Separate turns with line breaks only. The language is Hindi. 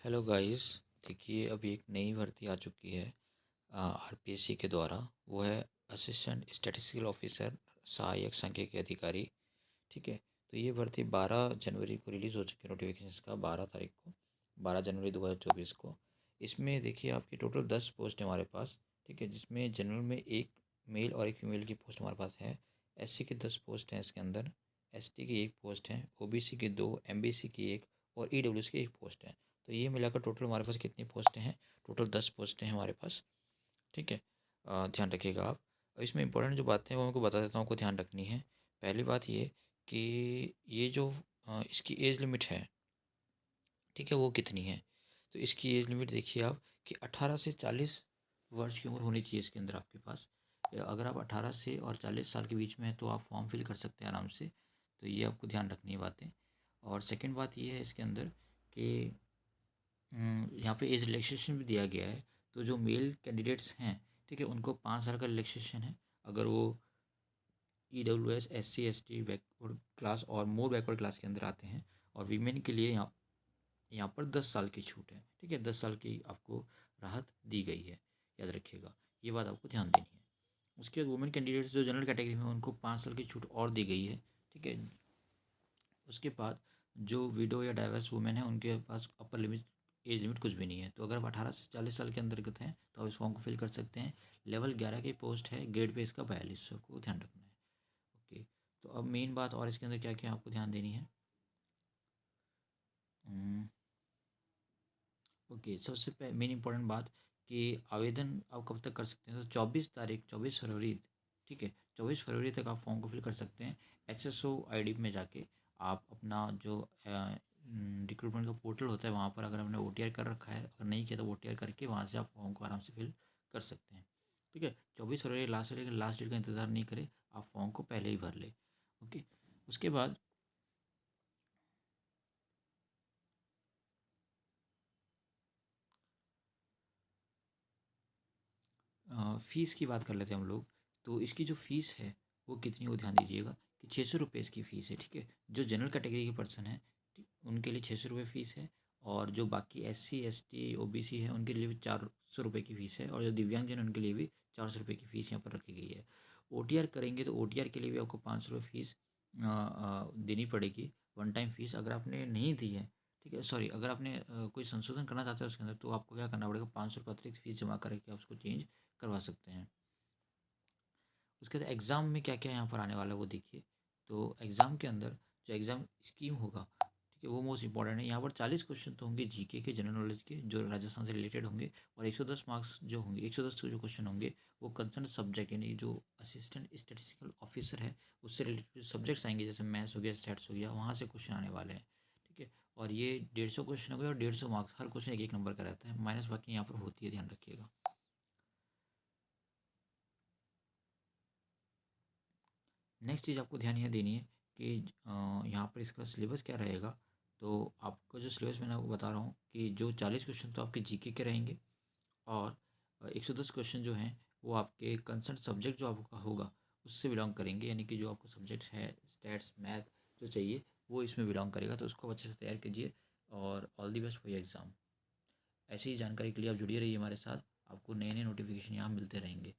Hello guys. देखिए, अभी एक नई भर्ती आ चुकी है आरपीएससी के द्वारा। वो है असिस्टेंट स्टैटिस्टिकल ऑफिसर, सहायक सांख्यिकी अधिकारी। ठीक है। तो ये भर्ती 12 जनवरी को रिलीज़ हो चुकी है, नोटिफिकेशन इसका 12 तारीख को, 12 जनवरी 2024 को। इसमें देखिए आपकी टोटल 10 पोस्ट है हमारे पास। ठीक है, जिसमें जनरल में एक मेल और एक फीमेल की पोस्ट हमारे पास है। एससी की 10 पोस्ट हैं इसके अंदर, एसटी की एक पोस्ट है, ओबीसी की 2, एमबीसी की एक और ईडब्ल्यूएस की एक पोस्ट है। तो ये मिलाकर टोटल हमारे पास कितनी पोस्टें हैं? टोटल 10 पोस्टें हैं हमारे पास। ठीक है। ध्यान रखिएगा आप। और इसमें इंपॉर्टेंट जो बातें हैं वो मैं बता देता हूँ, आपको ध्यान रखनी है। पहली बात ये कि ये जो इसकी एज लिमिट है, ठीक है, वो कितनी है? तो इसकी एज लिमिट देखिए आप कि 18 से 40 वर्ष की उम्र होनी चाहिए इसके अंदर आपके पास। अगर आप 18 से और 40 साल के बीच में हैं तो आप फॉर्म फिल कर सकते हैं आराम से। तो ये आपको ध्यान रखनी है बातें। और सेकंड बात ये है इसके अंदर कि यहाँ पे एज रिलैक्सेशन भी दिया गया है। तो जो मेल कैंडिडेट्स हैं, ठीक है, उनको 5 साल का रिलैक्सेशन है अगर वो EWS, SC, ST backward class और मोर बैकवर्ड क्लास के अंदर आते हैं। और वीमेन के लिए यहाँ पर 10 साल की छूट है। ठीक है, 10 साल की आपको राहत दी गई है, याद रखिएगा। ये बात आपको ध्यान देनी है। उसके बाद वुमेन कैंडिडेट्स जो जनरल कैटेगरी में हैं, उनको 5 साल की छूट और दी गई है। ठीक है। उसके बाद जो विडो या डाइवर्स वुमेन है उनके पास अपर लिमिट, एज लिमिट कुछ भी नहीं है। तो अगर आप 18 से 40 साल के अंतर्गत हैं तो आप इस फॉर्म को फिल कर सकते हैं। लेवल 11 की पोस्ट है, ग्रेड पे इसका 4200 को ध्यान रखना है। ओके। तो अब मेन बात और इसके अंदर क्या क्या आपको ध्यान देनी है। ओके, सबसे मेन इंपॉर्टेंट बात कि आवेदन आप कब तक कर सकते हैं? तो 24 फरवरी, ठीक है, 24 फरवरी तक आप फॉर्म को फिल कर सकते हैं। एसएसओ आईडी में जाके आप अपना जो रिक्रूटमेंट का पोर्टल होता है वहाँ पर अगर आपने ओटीआर कर रखा है, अगर नहीं किया तो ओटीआर करके वहाँ से आप फॉर्म को आराम से फिल कर सकते हैं। ठीक है, 24 फरवरी लास्ट है, लेकिन लास्ट डेट का इंतज़ार नहीं करें, आप फॉर्म को पहले ही भर लें। ओके। उसके बाद फ़ीस की बात कर लेते हैं हम लोग। तो इसकी जो फ़ीस है वो कितनी, वो ध्यान दीजिएगा कि 600 रुपये इसकी फ़ीस है। ठीक है, जो जनरल कैटेगरी के पर्सन हैं, ठीक, उनके लिए 600 रुपये फ़ीस है। और जो बाकी एससी, एसटी, ओबीसी है उनके लिए भी 400 रुपये की फ़ीस है। और जो दिव्यांगजन उनके लिए भी 400 रुपये की फ़ीस यहाँ पर रखी गई है। ओटीआर करेंगे तो ओटीआर के लिए भी आपको 500 रुपये फ़ीस देनी पड़ेगी, वन टाइम फ़ीस। अगर आपने नहीं दी है, ठीक है, सॉरी, अगर आपने कोई संशोधन करना चाहते हैं उसके अंदर तो आपको क्या करना पड़ेगा, 500 रुपये अतिरिक्त फ़ीस जमा करके आप उसको चेंज करवा सकते हैं। उसके बाद एग्ज़ाम में क्या क्या यहाँ पर आने वाला है वो देखिए। तो एग्ज़ाम के अंदर जो एग्ज़ाम स्कीम होगा, ठीक है, वो मोस्ट इंपॉर्टेंट है। यहाँ पर 40 क्वेश्चन तो होंगे जीके के, जनरल नॉलेज के, जो राजस्थान से रिलेटेड होंगे। और 110 मार्क्स जो होंगे, 110 जो क्वेश्चन होंगे वो कंसर्न सब्जेक्ट यानी जो असिस्टेंट स्टेटिस्टिकल ऑफिसर है उससे रिलेटेड सब्जेक्ट्स आएंगे, जैसे मैथ्स हो गया, स्टैट्स हो गया, वहाँ से क्वेश्चन आने वाले हैं। ठीक है। और ये 150 क्वेश्चन हो गए और 150 मार्क्स, हर क्वेश्चन एक एक नंबर का रहता है, माइनस बाकी यहाँ पर होती है, ध्यान रखिएगा। नेक्स्ट चीज़ आपको ध्यान यह देनी है कि यहाँ पर इसका सिलेबस क्या रहेगा। तो आपका जो सिलेबस मैंने आपको बता रहा हूँ कि जो 40 क्वेश्चन तो आपके जीके के रहेंगे। और 110 क्वेश्चन जो हैं वो आपके कंसर्न सब्जेक्ट जो आपका होगा उससे बिलोंग करेंगे, यानी कि जो आपको सब्जेक्ट है, स्टैट्स, मैथ जो चाहिए वो इसमें बिलोंग करेगा। तो उसको अच्छे से तैयार कीजिए और all the best for your exam. ऐसी ही जानकारी के लिए आप जुड़िए रहिए हमारे साथ, आपको नए नए नोटिफिकेशन यहाँ मिलते रहेंगे।